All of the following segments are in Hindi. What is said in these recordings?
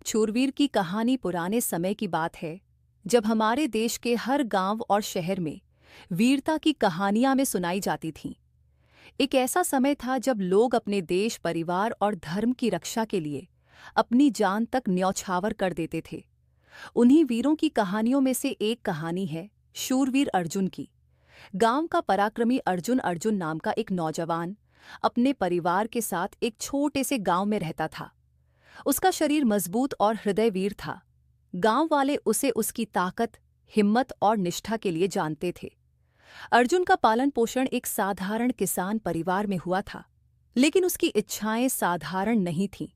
शूरवीर की कहानी पुराने समय की बात है, जब हमारे देश के हर गांव और शहर में वीरता की कहानियां में सुनाई जाती थीं। एक ऐसा समय था जब लोग अपने देश, परिवार और धर्म की रक्षा के लिए अपनी जान तक न्यौछावर कर देते थे। उन्हीं वीरों की कहानियों में से एक कहानी है शूरवीर अर्जुन की। गांव का पराक्रमी अर्जुन अर्जुन नाम का एक नौजवान अपने परिवार के साथ एक छोटे से गांव में रहता था। उसका शरीर मजबूत और हृदयवीर था। गांव वाले उसे उसकी ताकत, हिम्मत और निष्ठा के लिए जानते थे। अर्जुन का पालन पोषण एक साधारण किसान परिवार में हुआ था, लेकिन उसकी इच्छाएं साधारण नहीं थीं।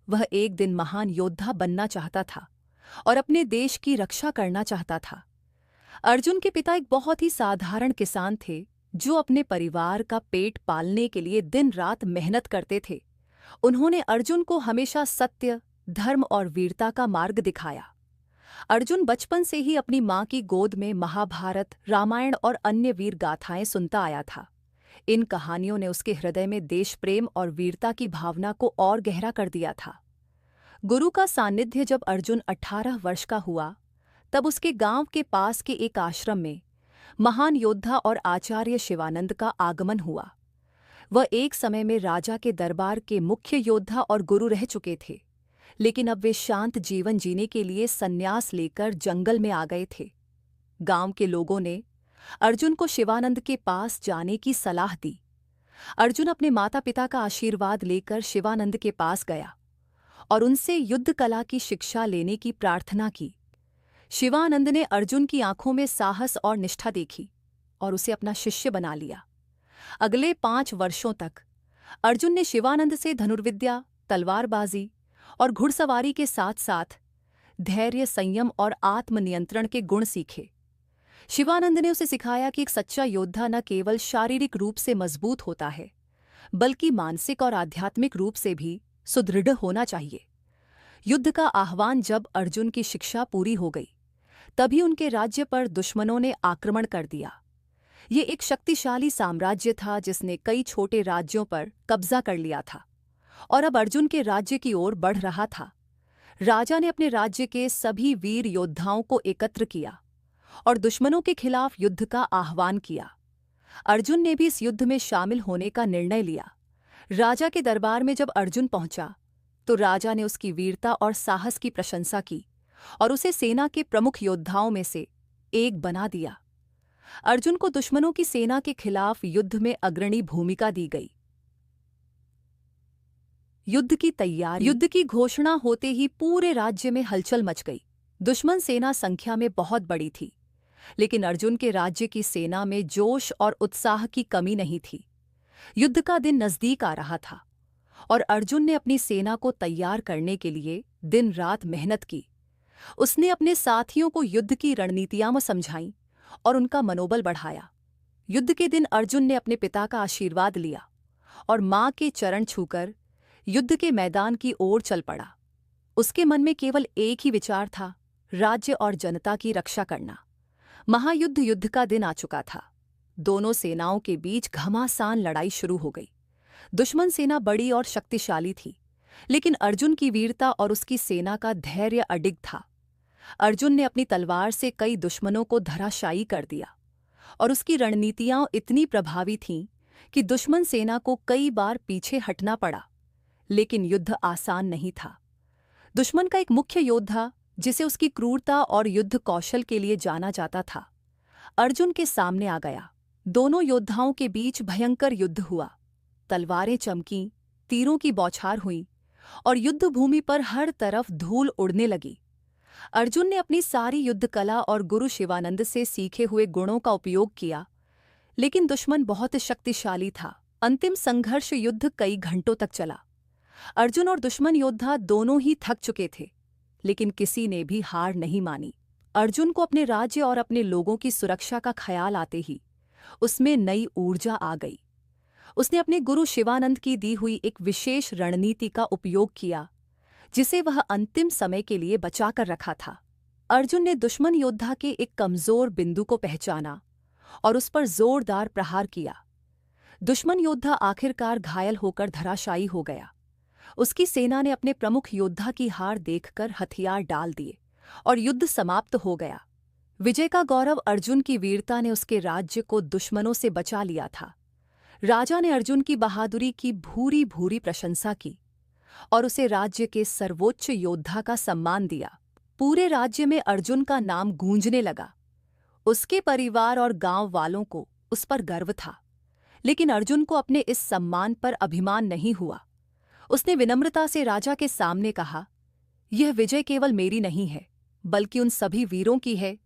वह एक दिन महान योद्धा बनना चाहता था और अपने देश की रक्षा करना चाहता था। अर्जुन के पिता एक बहुत ही साधारण किसान थे, जो अपने परिवार का पेट पालने के लिए दिन रात मेहनत करते थे। उन्होंने अर्जुन को हमेशा सत्य, धर्म और वीरता का मार्ग दिखाया। अर्जुन बचपन से ही अपनी माँ की गोद में महाभारत, रामायण और अन्य वीर गाथाएं सुनता आया था। इन कहानियों ने उसके हृदय में देश प्रेम और वीरता की भावना को और गहरा कर दिया था। गुरु का सानिध्य जब अर्जुन 18 वर्ष का हुआ, तब उसके गांव के पास के एक आश्रम में महान योद्धा और आचार्य शिवानंद का आगमन हुआ। वह एक समय में राजा के दरबार के मुख्य योद्धा और गुरु रह चुके थे, लेकिन अब वे शांत जीवन जीने के लिए संन्यास लेकर जंगल में आ गए थे। गांव के लोगों ने अर्जुन को शिवानंद के पास जाने की सलाह दी। अर्जुन अपने माता पिता का आशीर्वाद लेकर शिवानंद के पास गया और उनसे युद्ध कला की शिक्षा लेने की प्रार्थना की। शिवानंद ने अर्जुन की आंखों में साहस और निष्ठा देखी और उसे अपना शिष्य बना लिया। अगले 5 वर्षों तक अर्जुन ने शिवानंद से धनुर्विद्या, तलवारबाजी और घुड़सवारी के साथ साथ धैर्य, संयम और आत्मनियंत्रण के गुण सीखे। शिवानंद ने उसे सिखाया कि एक सच्चा योद्धा न केवल शारीरिक रूप से मजबूत होता है, बल्कि मानसिक और आध्यात्मिक रूप से भी सुदृढ़ होना चाहिए। युद्ध का आह्वान जब अर्जुन की शिक्षा पूरी हो गई, तभी उनके राज्य पर दुश्मनों ने आक्रमण कर दिया। ये एक शक्तिशाली साम्राज्य था जिसने कई छोटे राज्यों पर कब्जा कर लिया था और अब अर्जुन के राज्य की ओर बढ़ रहा था। राजा ने अपने राज्य के सभी वीर योद्धाओं को एकत्र किया और दुश्मनों के खिलाफ युद्ध का आह्वान किया। अर्जुन ने भी इस युद्ध में शामिल होने का निर्णय लिया। राजा के दरबार में जब अर्जुन पहुंचा, तो राजा ने उसकी वीरता और साहस की प्रशंसा की और उसे सेना के प्रमुख योद्धाओं में से एक बना दिया। अर्जुन को दुश्मनों की सेना के खिलाफ युद्ध में अग्रणी भूमिका दी गई। युद्ध की तैयारी। युद्ध की घोषणा होते ही पूरे राज्य में हलचल मच गई। दुश्मन सेना संख्या में बहुत बड़ी थी, लेकिन अर्जुन के राज्य की सेना में जोश और उत्साह की कमी नहीं थी। युद्ध का दिन नजदीक आ रहा था और अर्जुन ने अपनी सेना को तैयार करने के लिए दिन रात मेहनत की। उसने अपने साथियों को युद्ध की रणनीतियां समझाईं और उनका मनोबल बढ़ाया। युद्ध के दिन अर्जुन ने अपने पिता का आशीर्वाद लिया और मां के चरण छूकर युद्ध के मैदान की ओर चल पड़ा। उसके मन में केवल एक ही विचार था, राज्य और जनता की रक्षा करना। महायुद्ध युद्ध का दिन आ चुका था। दोनों सेनाओं के बीच घमासान लड़ाई शुरू हो गई। दुश्मन सेना बड़ी और शक्तिशाली थी, लेकिन अर्जुन की वीरता और उसकी सेना का धैर्य अडिग था। अर्जुन ने अपनी तलवार से कई दुश्मनों को धराशायी कर दिया और उसकी रणनीतियां इतनी प्रभावी थीं कि दुश्मन सेना को कई बार पीछे हटना पड़ा। लेकिन युद्ध आसान नहीं था। दुश्मन का एक मुख्य योद्धा, जिसे उसकी क्रूरता और युद्ध कौशल के लिए जाना जाता था, अर्जुन के सामने आ गया। दोनों योद्धाओं के बीच भयंकर युद्ध हुआ। तलवारें चमकीं, तीरों की बौछार हुई और युद्ध भूमि पर हर तरफ धूल उड़ने लगी। अर्जुन ने अपनी सारी युद्ध कला और गुरु शिवानंद से सीखे हुए गुणों का उपयोग किया, लेकिन दुश्मन बहुत शक्तिशाली था। अंतिम संघर्ष युद्ध कई घंटों तक चला। अर्जुन और दुश्मन योद्धा दोनों ही थक चुके थे, लेकिन किसी ने भी हार नहीं मानी। अर्जुन को अपने राज्य और अपने लोगों की सुरक्षा का ख्याल आते ही उसमें नई ऊर्जा आ गई। उसने अपने गुरु शिवानंद की दी हुई एक विशेष रणनीति का उपयोग किया, जिसे वह अंतिम समय के लिए बचाकर रखा था। अर्जुन ने दुश्मन योद्धा के एक कमजोर बिंदु को पहचाना और उस पर जोरदार प्रहार किया। दुश्मन योद्धा आखिरकार घायल होकर धराशायी हो गया। उसकी सेना ने अपने प्रमुख योद्धा की हार देखकर हथियार डाल दिए और युद्ध समाप्त हो गया। विजय का गौरव अर्जुन की वीरता ने उसके राज्य को दुश्मनों से बचा लिया था। राजा ने अर्जुन की बहादुरी की भूरी भूरी प्रशंसा की और उसे राज्य के सर्वोच्च योद्धा का सम्मान दिया। पूरे राज्य में अर्जुन का नाम गूंजने लगा। उसके परिवार और गांव वालों को उस पर गर्व था। लेकिन अर्जुन को अपने इस सम्मान पर अभिमान नहीं हुआ। उसने विनम्रता से राजा के सामने कहा, यह विजय केवल मेरी नहीं है, बल्कि उन सभी वीरों की है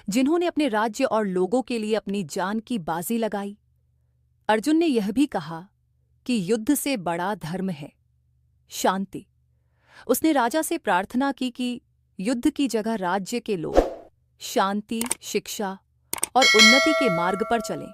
जिन्होंने अपने राज्य और लोगों के लिए अपनी जान की बाजी लगाई। अर्जुन ने यह भी कहा कि युद्ध से बड़ा धर्म है शांति। उसने राजा से प्रार्थना की कि युद्ध की जगह राज्य के लोग शांति, शिक्षा और उन्नति के मार्ग पर चलें।